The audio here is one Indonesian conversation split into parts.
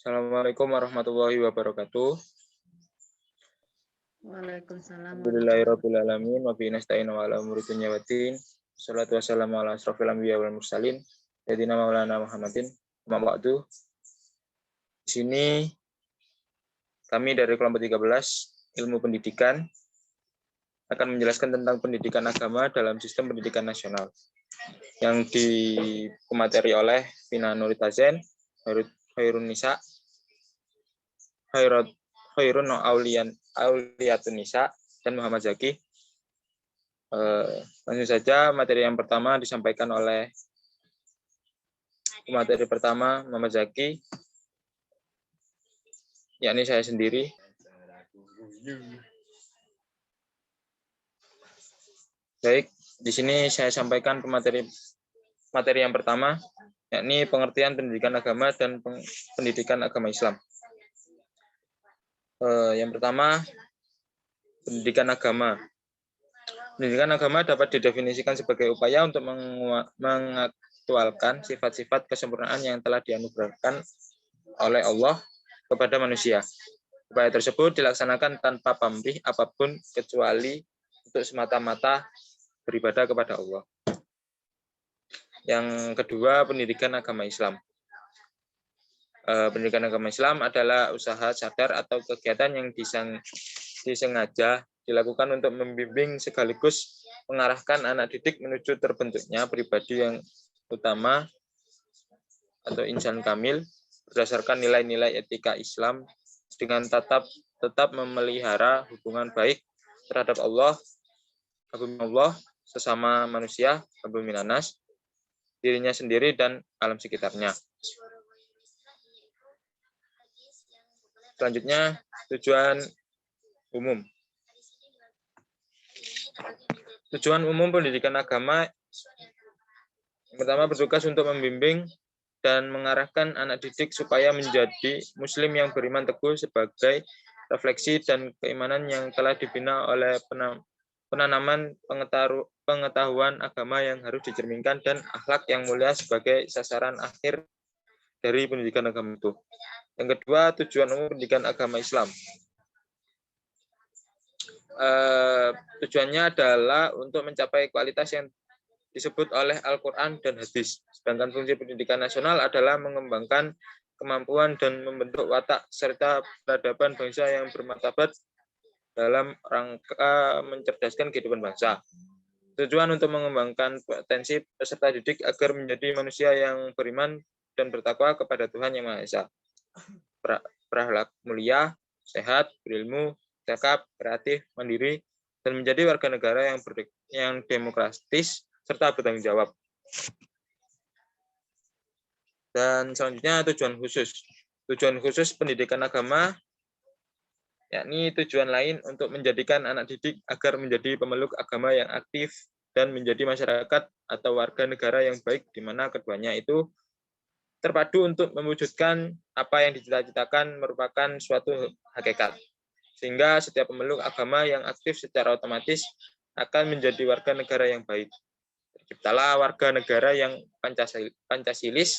Assalamualaikum warahmatullahi wabarakatuh. Waalaikumsalam Alhamdulillahirabbil alamin wa bihi nasta'inu ala umuri dunya waddin. Shalatu wassalamu ala asrofil anbiya wal mursalin sayyidina maulana Muhammadin. Amma ba'du. Di sini kami dari kelompok 13 Ilmu Pendidikan akan menjelaskan tentang pendidikan agama dalam sistem pendidikan nasional yang dimateri oleh Vina Nuritazen, Khairun Nisa, Khairun Auliyatun Nisa, dan Muhammad Zaki. Langsung saja materi yang pertama disampaikan oleh materi pertama Muhammad Zaki, yakni saya sendiri. Baik, di sini saya sampaikan materi yang pertama, yakni pengertian pendidikan agama dan pendidikan agama Islam. Yang pertama, pendidikan agama. Pendidikan agama dapat didefinisikan sebagai upaya untuk mengaktualkan sifat-sifat kesempurnaan yang telah dianugerahkan oleh Allah kepada manusia. Upaya tersebut dilaksanakan tanpa pamrih apapun kecuali untuk semata-mata beribadah kepada Allah. Yang kedua, pendidikan agama Islam. Pendidikan agama Islam adalah usaha sadar atau kegiatan yang disengaja dilakukan untuk membimbing sekaligus mengarahkan anak didik menuju terbentuknya pribadi yang utama atau insan kamil berdasarkan nilai-nilai etika Islam dengan tetap memelihara hubungan baik terhadap Allah, sesama manusia, minanas, dirinya sendiri dan alam sekitarnya. Selanjutnya, tujuan umum. Tujuan umum pendidikan agama yang pertama bertugas untuk membimbing dan mengarahkan anak didik supaya menjadi muslim yang beriman teguh sebagai refleksi dan keimanan yang telah dibina oleh penanaman pengetahuan agama yang harus dicerminkan dan akhlak yang mulia sebagai sasaran akhir dari pendidikan agama itu. Yang kedua, tujuan umum pendidikan agama Islam. Tujuannya adalah untuk mencapai kualitas yang disebut oleh Al-Quran dan hadis. Sedangkan fungsi pendidikan nasional adalah mengembangkan kemampuan dan membentuk watak serta peradaban bangsa yang bermartabat dalam rangka mencerdaskan kehidupan bangsa. Tujuan untuk mengembangkan potensi peserta didik agar menjadi manusia yang beriman dan bertakwa kepada Tuhan Yang Maha Esa, berakhlak mulia, sehat, berilmu, cakap, kreatif, mandiri, dan menjadi warga negara yang demokratis serta bertanggung jawab. Dan selanjutnya tujuan khusus. Tujuan khusus pendidikan agama yakni tujuan lain untuk menjadikan anak didik agar menjadi pemeluk agama yang aktif dan menjadi masyarakat atau warga negara yang baik, di mana keduanya itu terpadu untuk mewujudkan apa yang dicita-citakan merupakan suatu hakikat. Sehingga setiap pemeluk agama yang aktif secara otomatis akan menjadi warga negara yang baik. Terciptalah warga negara yang Pancasilis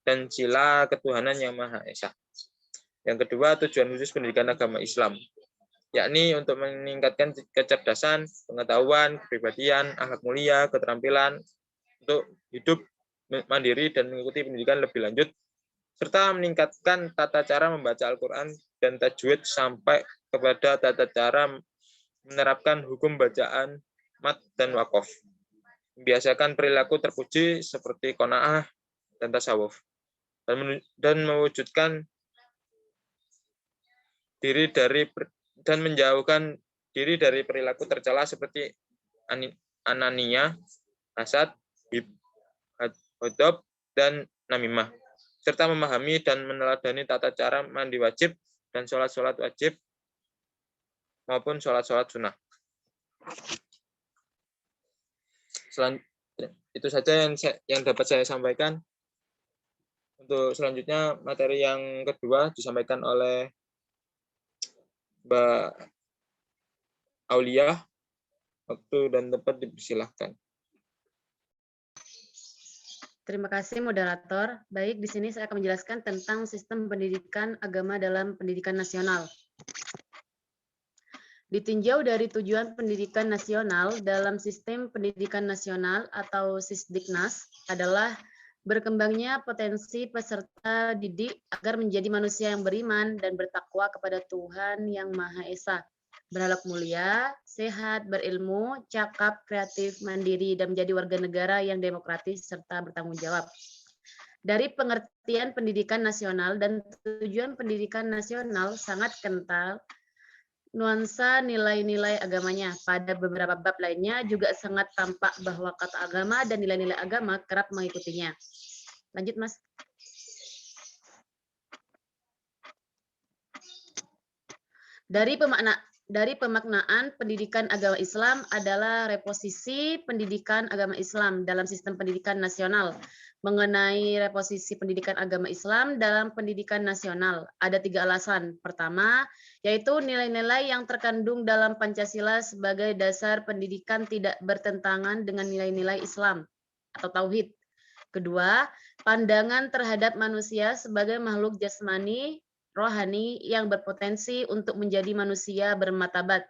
dan sila ketuhanan yang Maha Esa. Yang kedua, tujuan khusus pendidikan agama Islam, yakni untuk meningkatkan kecerdasan, pengetahuan, kepribadian, akhlak mulia, keterampilan untuk hidup mandiri dan mengikuti pendidikan lebih lanjut, serta meningkatkan tata cara membaca Al-Quran dan tajwid sampai kepada tata cara menerapkan hukum bacaan, mat, dan wakaf. Membiasakan perilaku terpuji seperti qanaah dan tasawuf, dan mewujudkan diri dan menjauhkan diri dari perilaku tercela seperti anania, hasad, hodop, dan namimah, serta memahami dan meneladani tata cara mandi wajib dan sholat-sholat wajib maupun sholat-sholat sunnah. Itu saja yang dapat saya sampaikan. Untuk selanjutnya materi yang kedua disampaikan oleh Mbak Aulia. Waktu dan tempat dipersilahkan. Terima kasih moderator. Baik, di sini saya akan menjelaskan tentang sistem pendidikan agama dalam pendidikan nasional. Ditinjau dari tujuan pendidikan nasional dalam sistem pendidikan nasional atau Sisdiknas adalah berkembangnya potensi peserta didik agar menjadi manusia yang beriman dan bertakwa kepada Tuhan Yang Maha Esa, berakhlak mulia, sehat, berilmu, cakap, kreatif, mandiri, dan menjadi warga negara yang demokratis serta bertanggung jawab. Dari pengertian pendidikan nasional dan tujuan pendidikan nasional sangat kental nuansa nilai-nilai agamanya. Pada beberapa bab lainnya juga sangat tampak bahwa kata agama dan nilai-nilai agama kerap mengikutinya. Lanjut, Mas. Dari pemaknaan pendidikan agama Islam adalah reposisi pendidikan agama Islam dalam sistem pendidikan nasional. Mengenai reposisi pendidikan agama Islam dalam pendidikan nasional, ada 3 alasan. Pertama, yaitu nilai-nilai yang terkandung dalam Pancasila sebagai dasar pendidikan tidak bertentangan dengan nilai-nilai Islam atau Tauhid. Kedua, pandangan terhadap manusia sebagai makhluk jasmani, rohani yang berpotensi untuk menjadi manusia bermartabat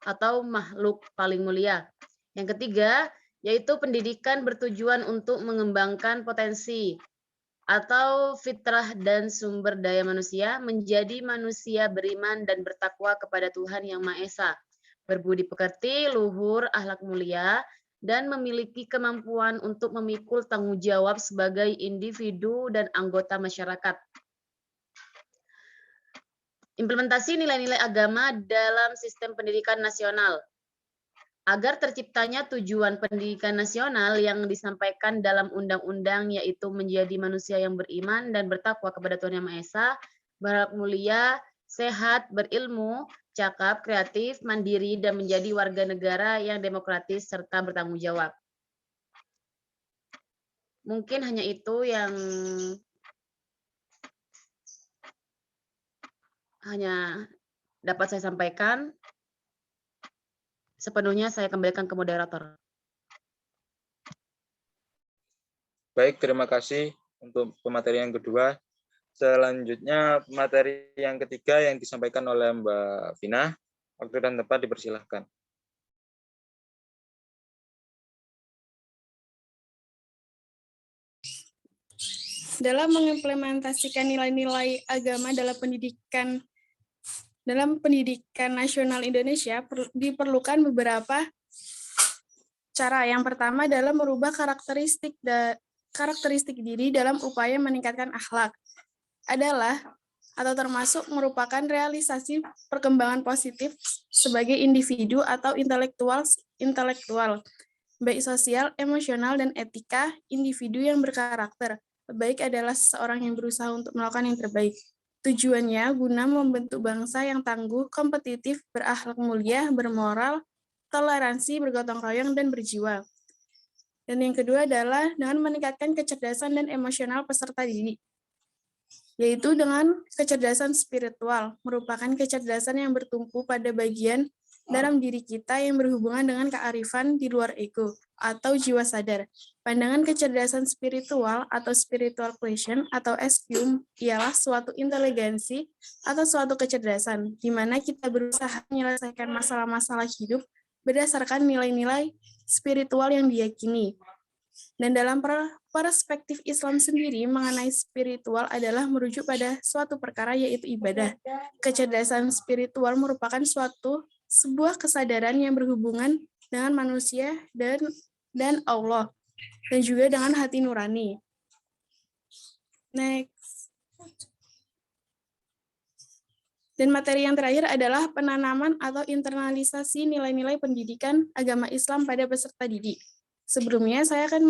atau makhluk paling mulia. Yang ketiga, yaitu pendidikan bertujuan untuk mengembangkan potensi atau fitrah dan sumber daya manusia menjadi manusia beriman dan bertakwa kepada Tuhan Yang Maha Esa, berbudi pekerti, luhur, akhlak mulia, dan memiliki kemampuan untuk memikul tanggung jawab sebagai individu dan anggota masyarakat. Implementasi nilai-nilai agama dalam sistem pendidikan nasional. Agar terciptanya tujuan pendidikan nasional yang disampaikan dalam undang-undang, yaitu menjadi manusia yang beriman dan bertakwa kepada Tuhan Yang Maha Esa, berakhlak mulia, sehat, berilmu, cakap, kreatif, mandiri, dan menjadi warga negara yang demokratis serta bertanggung jawab. Mungkin hanya itu yang hanya dapat saya sampaikan. Sepenuhnya saya kembalikan ke moderator. Baik, terima kasih untuk pemateri yang kedua. Selanjutnya materi yang ketiga yang disampaikan oleh Mbak Vina. Waktu dan tempat dipersilahkan. Dalam mengimplementasikan nilai-nilai agama dalam pendidikan nasional Indonesia diperlukan beberapa cara. Yang pertama adalah merubah karakteristik diri dalam upaya meningkatkan akhlak. Termasuk merupakan realisasi perkembangan positif sebagai individu atau intelektual, baik sosial, emosional, dan etika individu yang berkarakter baik adalah seseorang yang berusaha untuk melakukan yang terbaik. Tujuannya guna membentuk bangsa yang tangguh, kompetitif, berakhlak mulia, bermoral, toleransi, bergotong royong, dan berjiwa. Dan yang kedua adalah dengan meningkatkan kecerdasan dan emosional peserta didik, yaitu dengan kecerdasan spiritual, merupakan kecerdasan yang bertumpu pada bagian dalam diri kita yang berhubungan dengan kearifan di luar ego atau jiwa sadar. Pandangan kecerdasan spiritual atau spiritual question atau SQ ialah suatu inteligensi atau suatu kecerdasan di mana kita berusaha menyelesaikan masalah-masalah hidup berdasarkan nilai-nilai spiritual yang diyakini. Dan dalam perspektif Islam sendiri mengenai spiritual adalah merujuk pada suatu perkara yaitu ibadah. Kecerdasan spiritual merupakan sebuah kesadaran yang berhubungan dengan manusia dan Allah, dan juga dengan hati nurani. Next. Dan materi yang terakhir adalah penanaman atau internalisasi nilai-nilai pendidikan agama Islam pada peserta didik. Sebelumnya, saya akan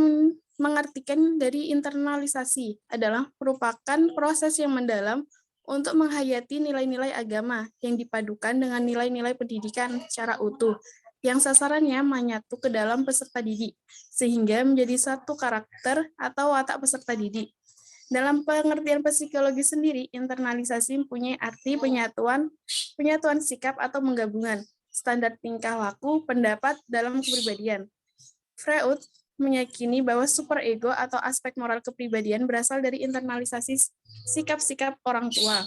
mengartikan dari internalisasi adalah merupakan proses yang mendalam untuk menghayati nilai-nilai agama yang dipadukan dengan nilai-nilai pendidikan secara utuh, yang sasarannya menyatu ke dalam peserta didik, sehingga menjadi satu karakter atau watak peserta didik. Dalam pengertian psikologi sendiri, internalisasi mempunyai arti penyatuan sikap atau menggabungkan standar tingkah laku, pendapat dalam kepribadian. Freud meyakini bahwa superego atau aspek moral kepribadian berasal dari internalisasi sikap-sikap orang tua.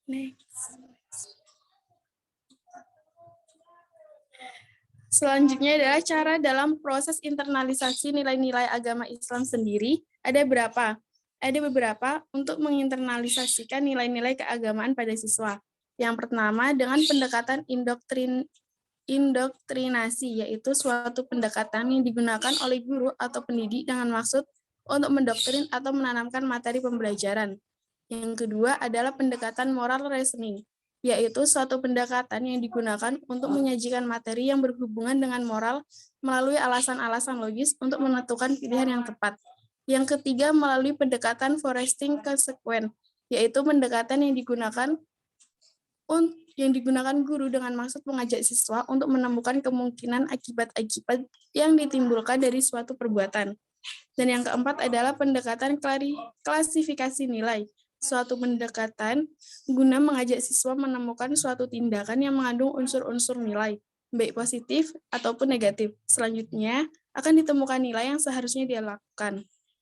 Next. Selanjutnya adalah cara dalam proses internalisasi nilai-nilai agama Islam sendiri. Ada berapa? Ada beberapa untuk menginternalisasikan nilai-nilai keagamaan pada siswa. Yang pertama dengan pendekatan indoktrinasi, yaitu suatu pendekatan yang digunakan oleh guru atau pendidik dengan maksud untuk mendoktrin atau menanamkan materi pembelajaran. Yang kedua adalah pendekatan moral reasoning, yaitu suatu pendekatan yang digunakan untuk menyajikan materi yang berhubungan dengan moral melalui alasan-alasan logis untuk menentukan pilihan yang tepat. Yang ketiga melalui pendekatan foresting consequent, yaitu pendekatan yang digunakan guru dengan maksud mengajak siswa untuk menemukan kemungkinan akibat-akibat yang ditimbulkan dari suatu perbuatan. Dan yang keempat adalah pendekatan klasifikasi nilai, suatu pendekatan guna mengajak siswa menemukan suatu tindakan yang mengandung unsur-unsur nilai, baik positif ataupun negatif. Selanjutnya akan ditemukan nilai yang seharusnya dia lakukan.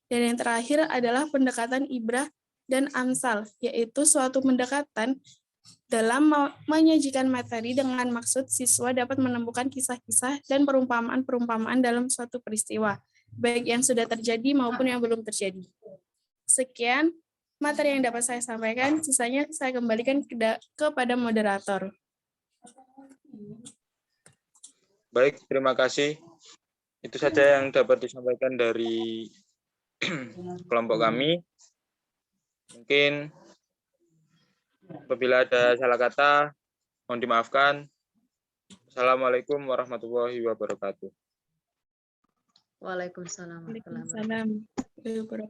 Dan yang terakhir adalah pendekatan ibrah dan amsal, yaitu suatu pendekatan dalam menyajikan materi dengan maksud siswa dapat menemukan kisah-kisah dan perumpamaan-perumpamaan dalam suatu peristiwa, baik yang sudah terjadi maupun yang belum terjadi. Sekian materi yang dapat saya sampaikan, sisanya saya kembalikan kepada moderator. Baik, terima kasih. Itu saja yang dapat disampaikan dari kelompok kami. Mungkin apabila ada salah kata, mohon dimaafkan. Assalamualaikum warahmatullahi wabarakatuh. Waalaikumsalam. Waalaikumsalam warahmatullahi wabarakatuh.